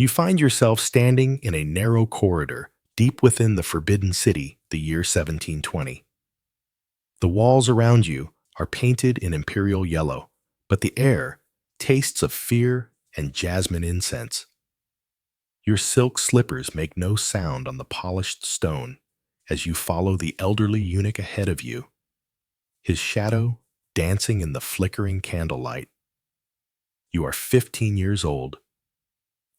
You find yourself standing in a narrow corridor deep within the Forbidden City, the year 1720. The walls around you are painted in imperial yellow, but the air tastes of fear and jasmine incense. Your silk slippers make no sound on the polished stone as you follow the elderly eunuch ahead of you, his shadow dancing in the flickering candlelight. You are 15 years old,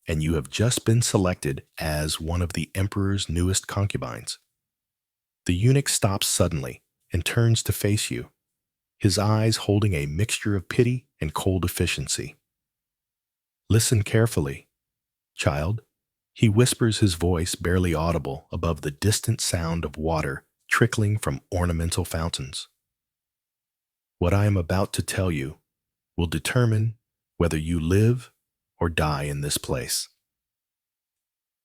and you have just been selected as one of the emperor's newest concubines. The eunuch stops suddenly and turns to face you, his eyes holding a mixture of pity and cold efficiency. Listen carefully, child. He whispers, his voice barely audible above the distant sound of water trickling from ornamental fountains. What I am about to tell you will determine whether you live or die in this place.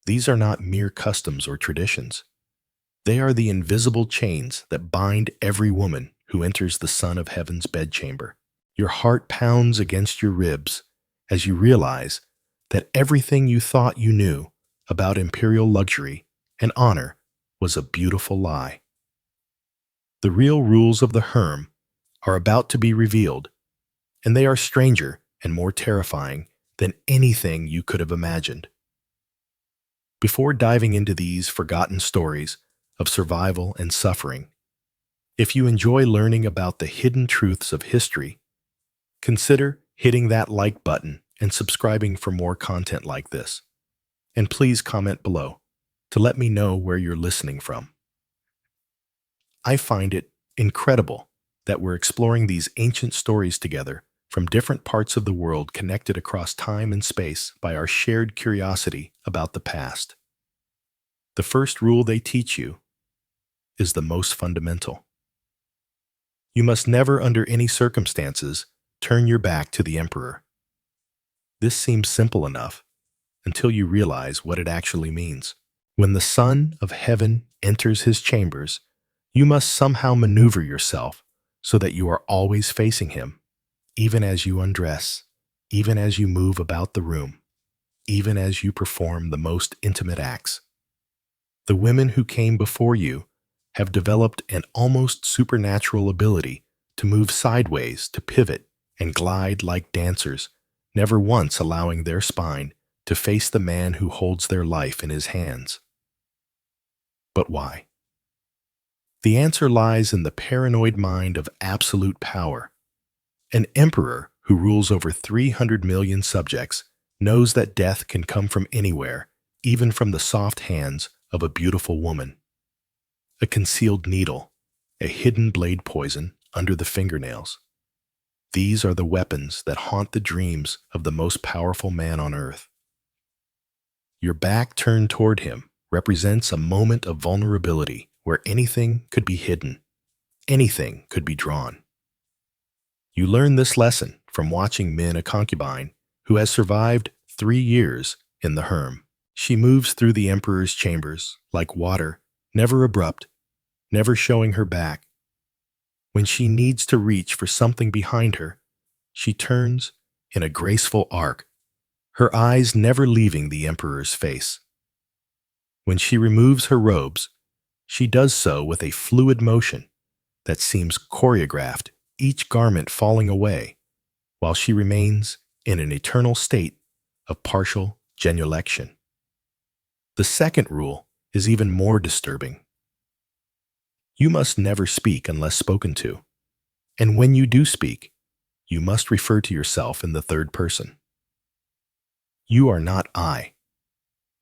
These are not mere customs or traditions. They are the invisible chains that bind every woman who enters the Son of Heaven's bedchamber. Your heart pounds against your ribs as you realize that everything you thought you knew about imperial luxury and honor was a beautiful lie. The real rules of the harem are about to be revealed, and they are stranger and more terrifying than anything you could have imagined. Before diving into these forgotten stories of survival and suffering, if you enjoy learning about the hidden truths of history, consider hitting that like button and subscribing for more content like this. And please comment below to let me know where you're listening from. I find it incredible that we're exploring these ancient stories together from different parts of the world, connected across time and space by our shared curiosity about the past. The first rule they teach you is the most fundamental. You must never, under any circumstances, turn your back to the emperor. This seems simple enough until you realize what it actually means. When the Son of Heaven enters his chambers, you must somehow maneuver yourself so that you are always facing him, even as you undress, even as you move about the room, even as you perform the most intimate acts. The women who came before you have developed an almost supernatural ability to move sideways, to pivot, and glide like dancers, never once allowing their spine to face the man who holds their life in his hands. But why? The answer lies in the paranoid mind of absolute power. An emperor who rules over 300 million subjects knows that death can come from anywhere, even from the soft hands of a beautiful woman. A concealed needle, a hidden blade poison under the fingernails. These are the weapons that haunt the dreams of the most powerful man on earth. Your back turned toward him represents a moment of vulnerability where anything could be hidden, anything could be drawn. You learn this lesson from watching Min, a concubine who has survived 3 years in the harem. She moves through the emperor's chambers like water, never abrupt, never showing her back. When she needs to reach for something behind her, she turns in a graceful arc, her eyes never leaving the emperor's face. When she removes her robes, she does so with a fluid motion that seems choreographed, each garment falling away, while she remains in an eternal state of partial genuflection. The second rule is even more disturbing. You must never speak unless spoken to, and when you do speak, you must refer to yourself in the third person. You are not I.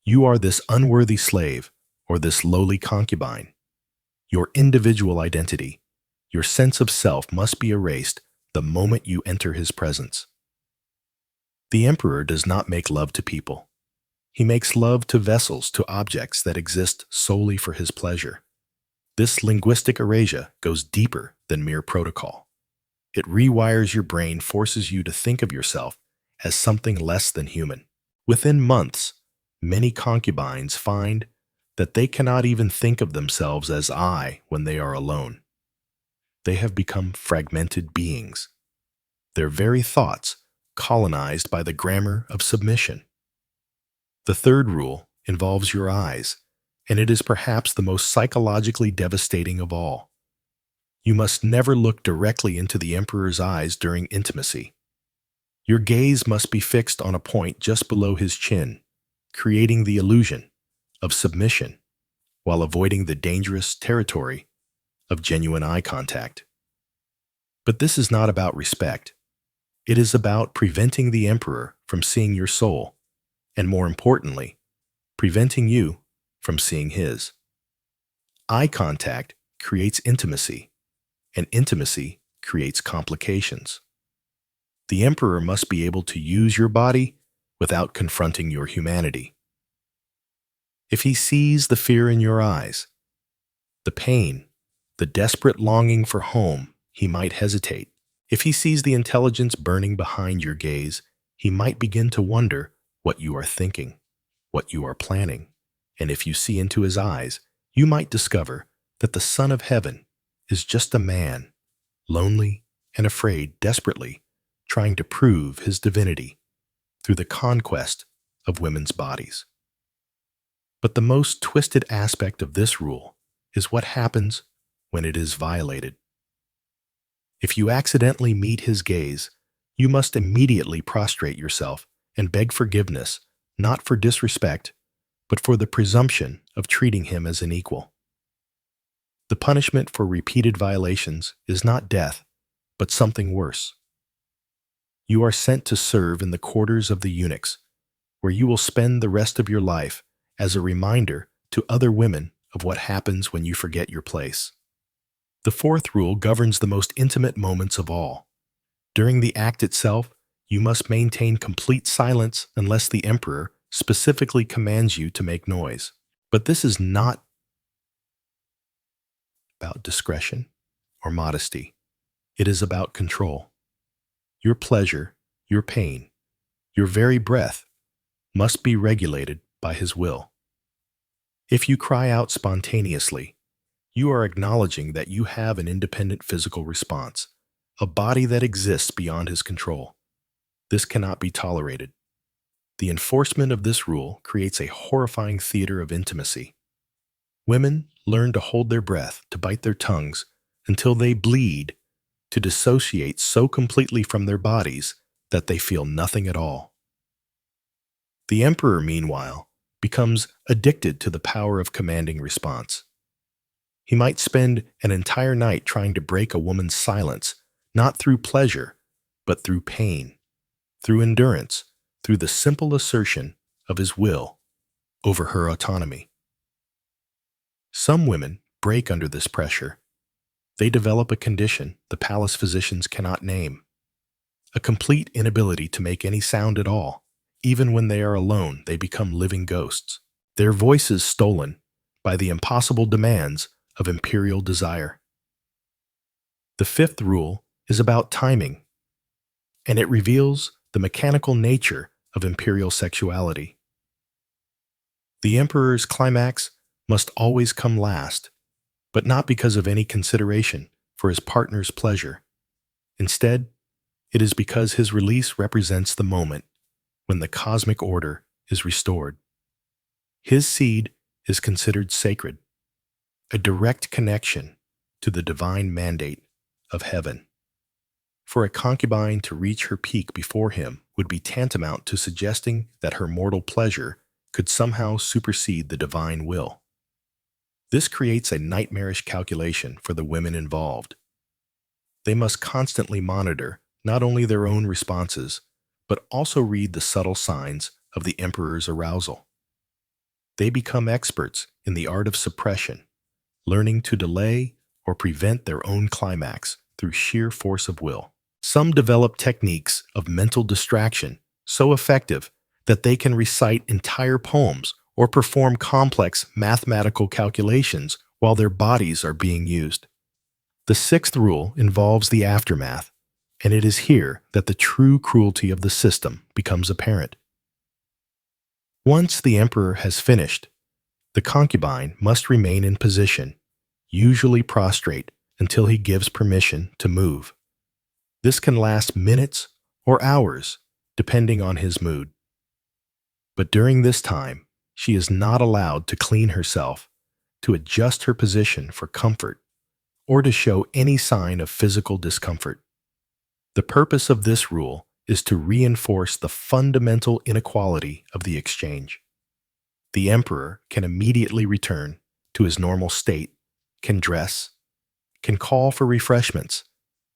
You are this unworthy slave or this lowly concubine. Your individual identity, your sense of self must be erased the moment you enter his presence. The emperor does not make love to people. He makes love to vessels, to objects that exist solely for his pleasure. This linguistic erasure goes deeper than mere protocol. It rewires your brain, forces you to think of yourself as something less than human. Within months, many concubines find that they cannot even think of themselves as I when they are alone. They have become fragmented beings, their very thoughts colonized by the grammar of submission. The third rule involves your eyes, and it is perhaps the most psychologically devastating of all. You must never look directly into the emperor's eyes during intimacy. Your gaze must be fixed on a point just below his chin, creating the illusion of submission while avoiding the dangerous territory of genuine eye contact. But this is not about respect. It is about preventing the emperor from seeing your soul, and more importantly, preventing you from seeing his. Eye contact creates intimacy, and intimacy creates complications. The emperor must be able to use your body without confronting your humanity. If he sees the fear in your eyes, the pain, the desperate longing for home, he might hesitate. If he sees the intelligence burning behind your gaze, he might begin to wonder what you are thinking, what you are planning. And if you see into his eyes, you might discover that the Son of Heaven is just a man, lonely and afraid, desperately trying to prove his divinity through the conquest of women's bodies. But the most twisted aspect of this rule is what happens when it is violated. If you accidentally meet his gaze, you must immediately prostrate yourself and beg forgiveness, not for disrespect, but for the presumption of treating him as an equal. The punishment for repeated violations is not death, but something worse. You are sent to serve in the quarters of the eunuchs, where you will spend the rest of your life as a reminder to other women of what happens when you forget your place. The fourth rule governs the most intimate moments of all. During the act itself, you must maintain complete silence unless the emperor specifically commands you to make noise. But this is not about discretion or modesty. It is about control. Your pleasure, your pain, your very breath must be regulated by his will. If you cry out spontaneously, you are acknowledging that you have an independent physical response, a body that exists beyond his control. This cannot be tolerated. The enforcement of this rule creates a horrifying theater of intimacy. Women learn to hold their breath, to bite their tongues, until they bleed, to dissociate so completely from their bodies that they feel nothing at all. The emperor, meanwhile, becomes addicted to the power of commanding response. He might spend an entire night trying to break a woman's silence, not through pleasure, but through pain, through endurance, through the simple assertion of his will over her autonomy. Some women break under this pressure. They develop a condition the palace physicians cannot name, a complete inability to make any sound at all. Even when they are alone, they become living ghosts, their voices stolen by the impossible demands of imperial desire. The fifth rule is about timing, and it reveals the mechanical nature of imperial sexuality. The emperor's climax must always come last, but not because of any consideration for his partner's pleasure. Instead, it is because his release represents the moment when the cosmic order is restored. His seed is considered sacred, a direct connection to the divine mandate of heaven. For a concubine to reach her peak before him would be tantamount to suggesting that her mortal pleasure could somehow supersede the divine will. This creates a nightmarish calculation for the women involved. They must constantly monitor not only their own responses, but also read the subtle signs of the emperor's arousal. They become experts in the art of suppression, learning to delay or prevent their own climax through sheer force of will. Some develop techniques of mental distraction so effective that they can recite entire poems or perform complex mathematical calculations while their bodies are being used. The sixth rule involves the aftermath, and it is here that the true cruelty of the system becomes apparent. Once the emperor has finished, the concubine must remain in position, usually prostrate, until he gives permission to move. This can last minutes or hours, depending on his mood. But during this time, she is not allowed to clean herself, to adjust her position for comfort, or to show any sign of physical discomfort. The purpose of this rule is to reinforce the fundamental inequality of the exchange. The emperor can immediately return to his normal state, can dress, can call for refreshments,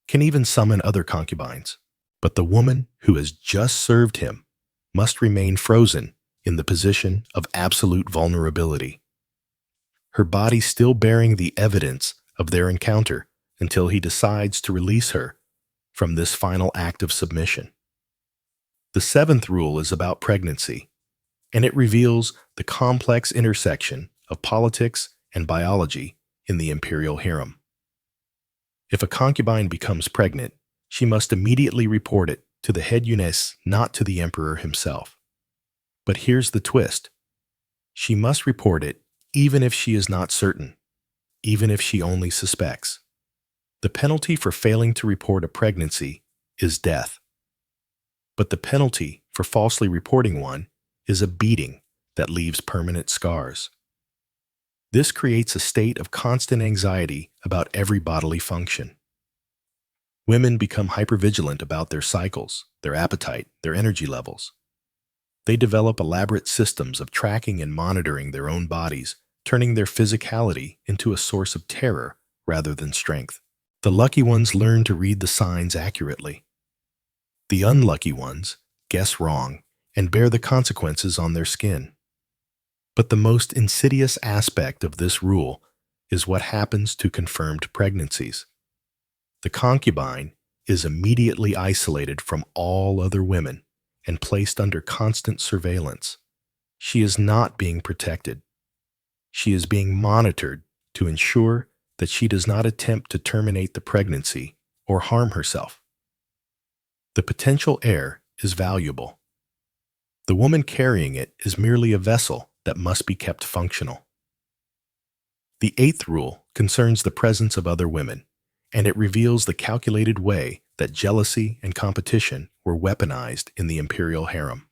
can even summon other concubines. But the woman who has just served him must remain frozen in the position of absolute vulnerability, her body still bearing the evidence of their encounter until he decides to release her from this final act of submission. The seventh rule is about pregnancy, and it reveals the complex intersection of politics and biology in the imperial harem. If a concubine becomes pregnant, she must immediately report it to the head eunuch, not to the emperor himself. But here's the twist. She must report it even if she is not certain, even if she only suspects. The penalty for failing to report a pregnancy is death. But the penalty for falsely reporting one is a beating that leaves permanent scars. This creates a state of constant anxiety about every bodily function. Women become hypervigilant about their cycles, their appetite, their energy levels. They develop elaborate systems of tracking and monitoring their own bodies, turning their physicality into a source of terror rather than strength. The lucky ones learn to read the signs accurately. The unlucky ones guess wrong and bear the consequences on their skin. But the most insidious aspect of this rule is what happens to confirmed pregnancies. The concubine is immediately isolated from all other women and placed under constant surveillance. She is not being protected. She is being monitored to ensure that she does not attempt to terminate the pregnancy or harm herself. The potential heir is valuable. The woman carrying it is merely a vessel that must be kept functional. The eighth rule concerns the presence of other women, and it reveals the calculated way that jealousy and competition were weaponized in the imperial harem.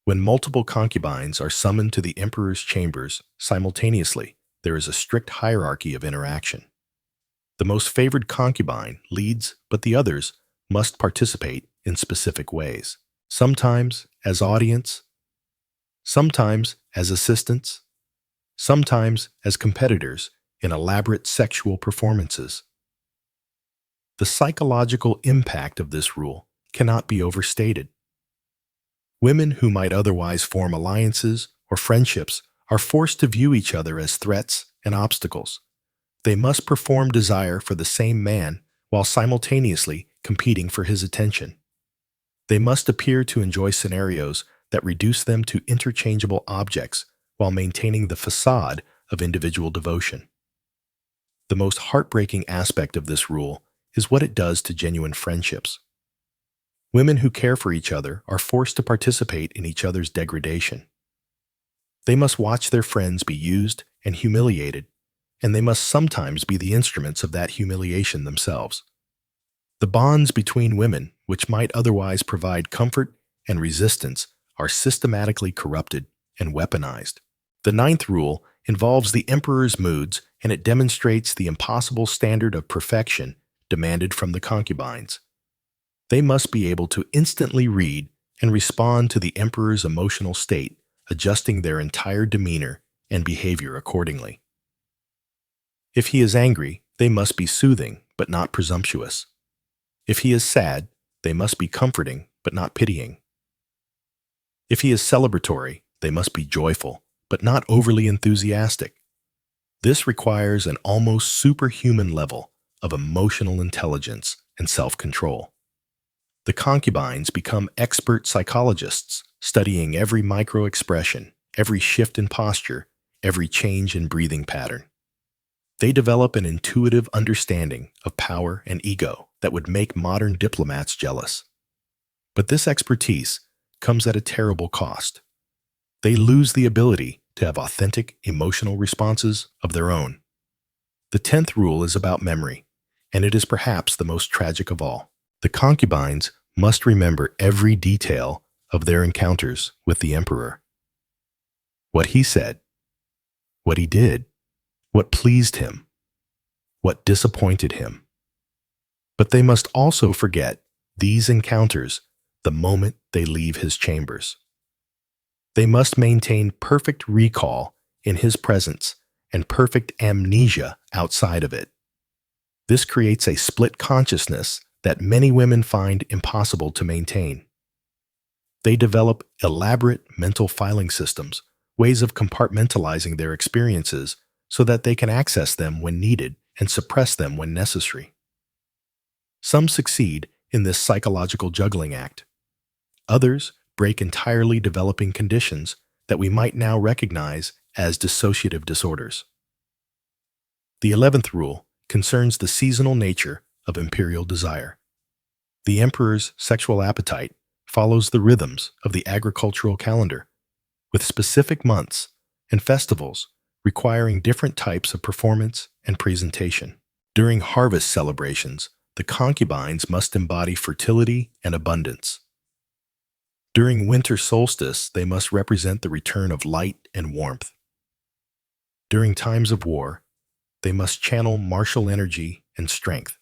When multiple concubines are summoned to the emperor's chambers simultaneously, there is a strict hierarchy of interaction. The most favored concubine leads, but the others must participate in specific ways, sometimes as audience, sometimes as assistants, sometimes as competitors in elaborate sexual performances. The psychological impact of this rule cannot be overstated. Women who might otherwise form alliances or friendships are forced to view each other as threats and obstacles. They must perform desire for the same man while simultaneously competing for his attention. They must appear to enjoy scenarios that reduce them to interchangeable objects while maintaining the facade of individual devotion. The most heartbreaking aspect of this rule is what it does to genuine friendships. Women who care for each other are forced to participate in each other's degradation. They must watch their friends be used and humiliated, and they must sometimes be the instruments of that humiliation themselves. The bonds between women, which might otherwise provide comfort and resistance, are systematically corrupted and weaponized. The ninth rule involves the emperor's moods, and it demonstrates the impossible standard of perfection demanded from the concubines. They must be able to instantly read and respond to the emperor's emotional state, adjusting their entire demeanor and behavior accordingly. If he is angry, they must be soothing but not presumptuous. If he is sad, they must be comforting but not pitying. If he is celebratory, they must be joyful but not overly enthusiastic. This requires an almost superhuman level of emotional intelligence and self-control. The concubines become expert psychologists, studying every micro-expression, every shift in posture, every change in breathing pattern. They develop an intuitive understanding of power and ego that would make modern diplomats jealous. But this expertise comes at a terrible cost. They lose the ability to have authentic emotional responses of their own. The 10th rule is about memory, and it is perhaps the most tragic of all. The concubines must remember every detail of their encounters with the emperor. What he said, what he did, what pleased him, what disappointed him. But they must also forget these encounters the moment they leave his chambers. They must maintain perfect recall in his presence and perfect amnesia outside of it. This creates a split consciousness that many women find impossible to maintain. They develop elaborate mental filing systems, ways of compartmentalizing their experiences so that they can access them when needed and suppress them when necessary. Some succeed in this psychological juggling act. Others break entirely developing conditions that we might now recognize as dissociative disorders. The 11th rule concerns the seasonal nature of imperial desire. The emperor's sexual appetite follows the rhythms of the agricultural calendar, with specific months and festivals requiring different types of performance and presentation. During harvest celebrations, the concubines must embody fertility and abundance. During winter solstice, they must represent the return of light and warmth. During times of war, they must channel martial energy and strength.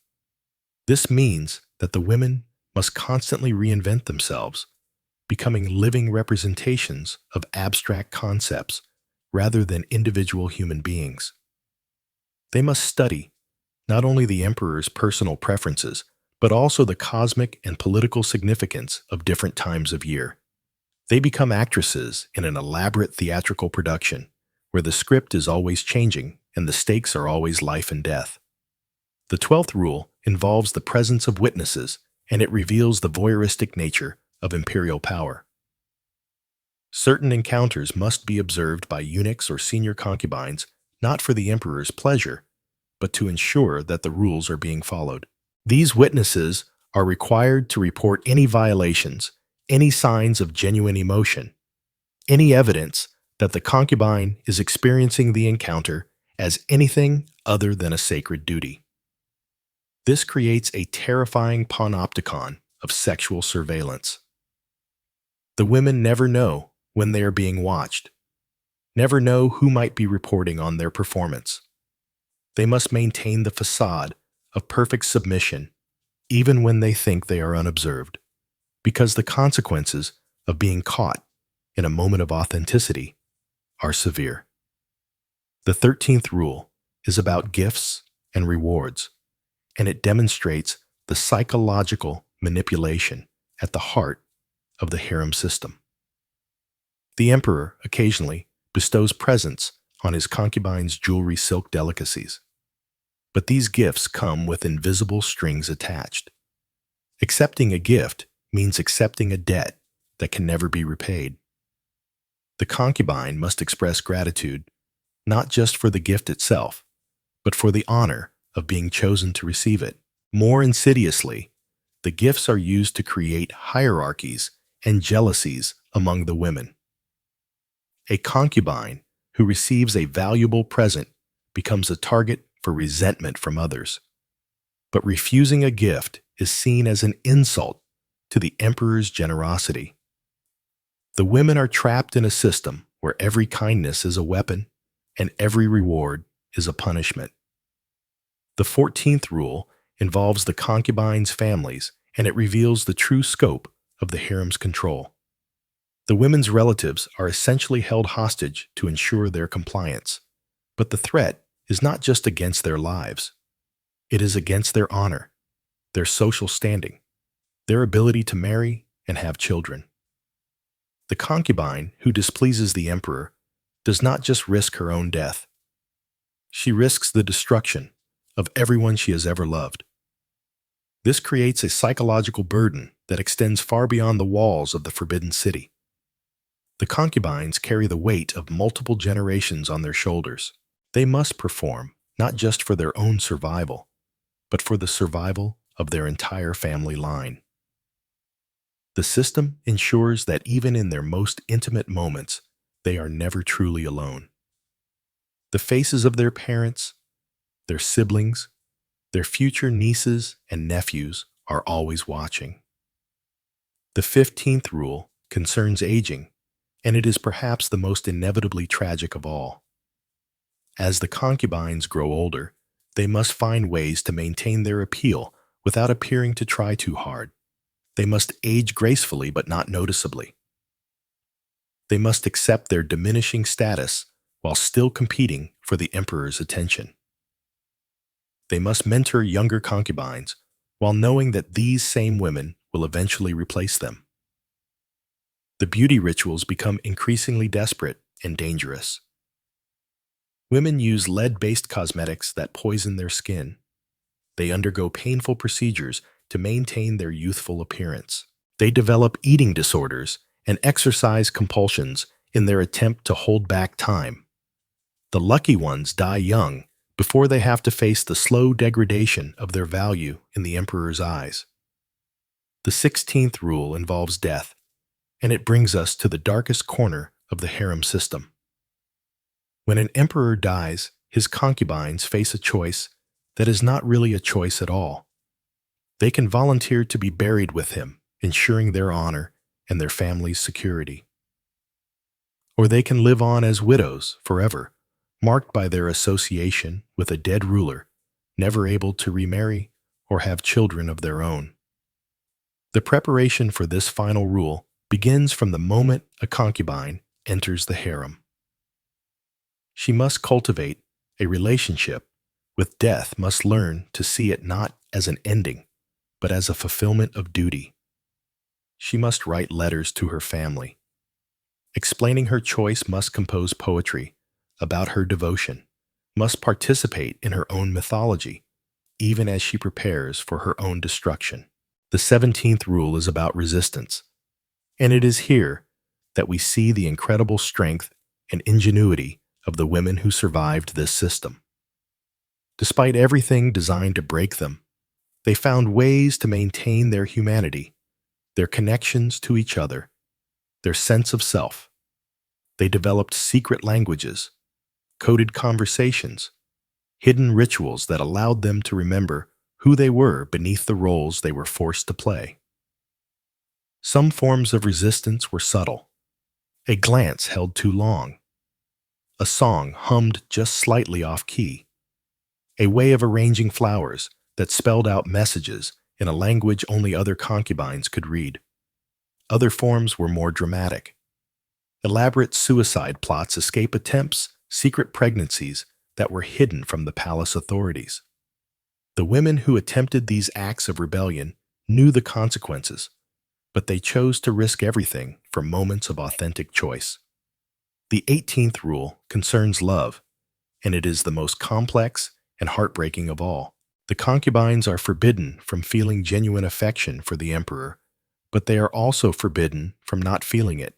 This means that the women must constantly reinvent themselves, becoming living representations of abstract concepts rather than individual human beings. They must study not only the emperor's personal preferences, but also the cosmic and political significance of different times of year. They become actresses in an elaborate theatrical production, where the script is always changing and the stakes are always life and death. The 12th rule involves the presence of witnesses, and it reveals the voyeuristic nature of imperial power. Certain encounters must be observed by eunuchs or senior concubines, not for the emperor's pleasure, but to ensure that the rules are being followed. These witnesses are required to report any violations, any signs of genuine emotion, any evidence that the concubine is experiencing the encounter as anything other than a sacred duty. This creates a terrifying panopticon of sexual surveillance. The women never know when they are being watched, never know who might be reporting on their performance. They must maintain the facade of perfect submission, even when they think they are unobserved, because the consequences of being caught in a moment of authenticity are severe. The 13th rule is about gifts and rewards, and it demonstrates the psychological manipulation at the heart of the harem system. The emperor occasionally bestows presents on his concubines' jewelry silk delicacies, but these gifts come with invisible strings attached. Accepting a gift means accepting a debt that can never be repaid. The concubine must express gratitude not just for the gift itself, but for the honor of being chosen to receive it. More insidiously, the gifts are used to create hierarchies and jealousies among the women. A concubine who receives a valuable present becomes a target for resentment from others. But refusing a gift is seen as an insult to the emperor's generosity. The women are trapped in a system where every kindness is a weapon and every reward is a punishment. The 14th rule involves the concubines' families, and it reveals the true scope of the harem's control. The women's relatives are essentially held hostage to ensure their compliance, but the threat is not just against their lives. It is against their honor, their social standing, their ability to marry and have children. The concubine who displeases the emperor does not just risk her own death. She risks the destruction of everyone she has ever loved. This creates a psychological burden that extends far beyond the walls of the Forbidden City. The concubines carry the weight of multiple generations on their shoulders. They must perform not just for their own survival, but for the survival of their entire family line. The system ensures that even in their most intimate moments, they are never truly alone. The faces of their parents, their siblings, their future nieces and nephews are always watching. The 15th rule concerns aging, and it is perhaps the most inevitably tragic of all. As the concubines grow older, they must find ways to maintain their appeal without appearing to try too hard. They must age gracefully but not noticeably. They must accept their diminishing status while still competing for the emperor's attention. They must mentor younger concubines while knowing that these same women will eventually replace them. The beauty rituals become increasingly desperate and dangerous. Women use lead-based cosmetics that poison their skin. They undergo painful procedures to maintain their youthful appearance. They develop eating disorders and exercise compulsions in their attempt to hold back time. The lucky ones die young before they have to face the slow degradation of their value in the emperor's eyes. The 16th rule involves death, and it brings us to the darkest corner of the harem system. When an emperor dies, his concubines face a choice that is not really a choice at all. They can volunteer to be buried with him, ensuring their honor and their family's security. Or they can live on as widows forever, marked by their association with a dead ruler, never able to remarry or have children of their own. The preparation for this final rule begins from the moment a concubine enters the harem. She must cultivate a relationship with death, must learn to see it not as an ending, but as a fulfillment of duty. She must write letters to her family. Explaining her choice, must compose poetry about her devotion, must participate in her own mythology, even as she prepares for her own destruction. The 17th rule is about resistance, and it is here that we see the incredible strength and ingenuity of the women who survived this system. Despite everything designed to break them, they found ways to maintain their humanity, their connections to each other, their sense of self. They developed secret languages, coded conversations, hidden rituals that allowed them to remember who they were beneath the roles they were forced to play. Some forms of resistance were subtle. A glance held too long. A song hummed just slightly off-key. A way of arranging flowers that spelled out messages in a language only other concubines could read. Other forms were more dramatic. Elaborate suicide plots, escape attempts, secret pregnancies that were hidden from the palace authorities. The women who attempted these acts of rebellion knew the consequences, but they chose to risk everything for moments of authentic choice. The 18th rule concerns love, and it is the most complex and heartbreaking of all. The concubines are forbidden from feeling genuine affection for the emperor, but they are also forbidden from not feeling it.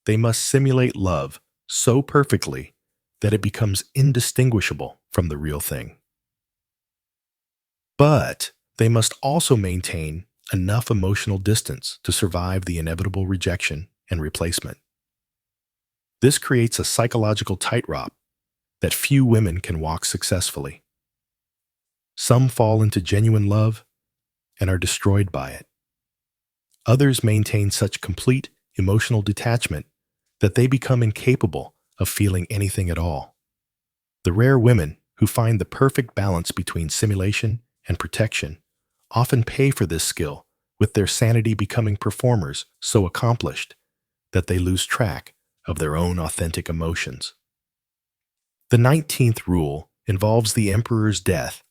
They must simulate love so perfectly that it becomes indistinguishable from the real thing. But they must also maintain enough emotional distance to survive the inevitable rejection and replacement. This creates a psychological tightrope that few women can walk successfully. Some fall into genuine love and are destroyed by it. Others maintain such complete emotional detachment that they become incapable of feeling anything at all. The rare women who find the perfect balance between simulation and protection often pay for this skill, with their sanity becoming performers so accomplished that they lose track of their own authentic emotions. The 19th rule involves the emperor's death,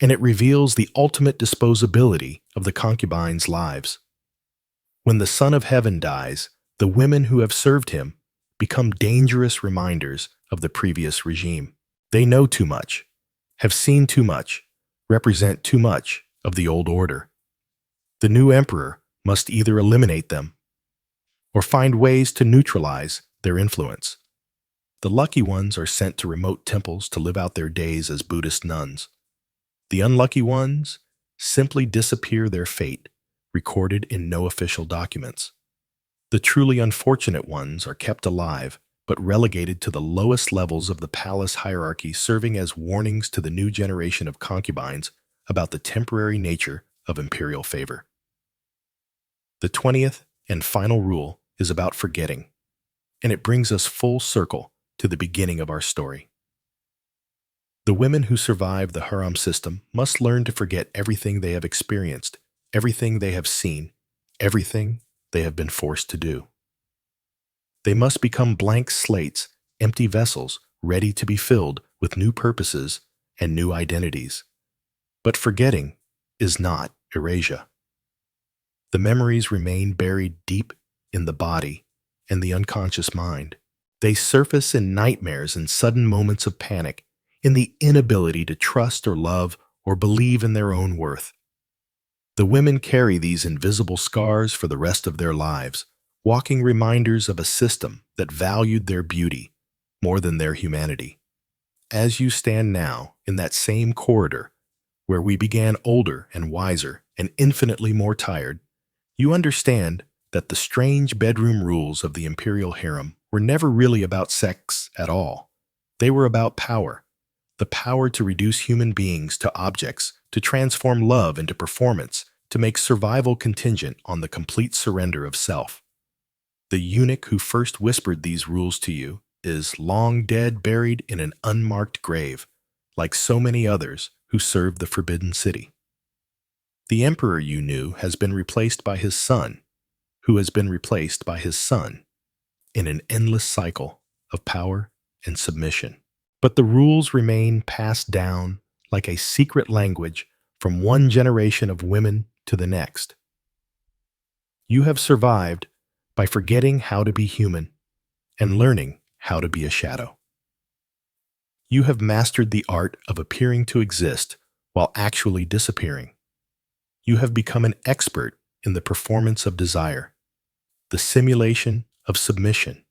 and it reveals the ultimate disposability of the concubines' lives. When the Son of Heaven dies, the women who have served him become dangerous reminders of the previous regime. They know too much, have seen too much, represent too much of the old order. The new emperor must either eliminate them or find ways to neutralize their influence. The lucky ones are sent to remote temples to live out their days as Buddhist nuns. The unlucky ones simply disappear, their fate recorded in no official documents. The truly unfortunate ones are kept alive but relegated to the lowest levels of the palace hierarchy, serving as warnings to the new generation of concubines about the temporary nature of imperial favor. The 20th and final rule is about forgetting, and it brings us full circle to the beginning of our story. The women who survive the harem system must learn to forget everything they have experienced, everything they have seen, everything they have been forced to do. They must become blank slates, empty vessels, ready to be filled with new purposes and new identities. But forgetting is not erasure. The memories remain buried deep in the body and the unconscious mind. They surface in nightmares and sudden moments of panic, in the inability to trust or love or believe in their own worth. The women carry these invisible scars for the rest of their lives, walking reminders of a system that valued their beauty more than their humanity. As you stand now in that same corridor where we began older and wiser and infinitely more tired, you understand that the strange bedroom rules of the imperial harem were never really about sex at all. They were about power, the power to reduce human beings to objects, to transform love into performance, to make survival contingent on the complete surrender of self. The eunuch who first whispered these rules to you is long dead, buried in an unmarked grave, like so many others who served the Forbidden City. The emperor you knew has been replaced by his son, who has been replaced by his son, in an endless cycle of power and submission. But the rules remain passed down like a secret language from one generation of women to the next. You have survived by forgetting how to be human and learning how to be a shadow. You have mastered the art of appearing to exist while actually disappearing. You have become an expert in the performance of desire, the simulation of submission,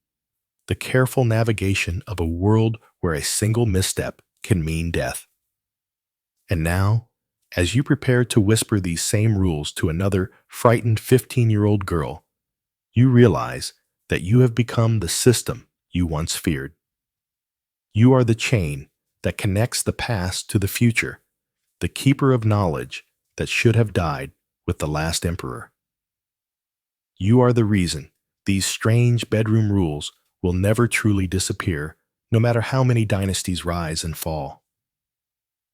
the careful navigation of a world where a single misstep can mean death. And now, as you prepare to whisper these same rules to another frightened 15-year-old girl, you realize that you have become the system you once feared. You are the chain that connects the past to the future, the keeper of knowledge that should have died with the last emperor. You are the reason these strange bedroom rules will never truly disappear, no matter how many dynasties rise and fall.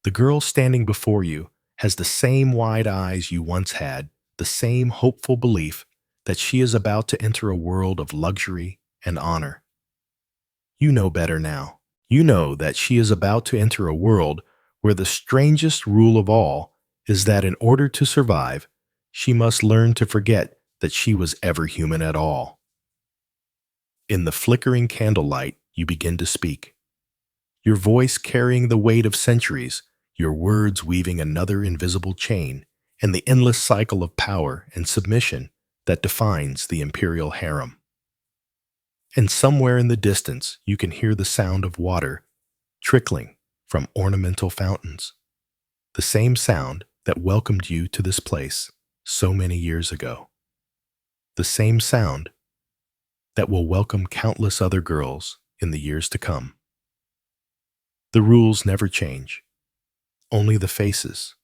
The girl standing before you has the same wide eyes you once had, the same hopeful belief that she is about to enter a world of luxury and honor. You know better now. You know that she is about to enter a world where the strangest rule of all is that in order to survive, she must learn to forget that she was ever human at all. In the flickering candlelight, you begin to speak, your voice carrying the weight of centuries, your words weaving another invisible chain, and the endless cycle of power and submission that defines the imperial harem. And somewhere in the distance, you can hear the sound of water trickling from ornamental fountains, the same sound that welcomed you to this place so many years ago, the same sound that will welcome countless other girls in the years to come. The rules never change, only the faces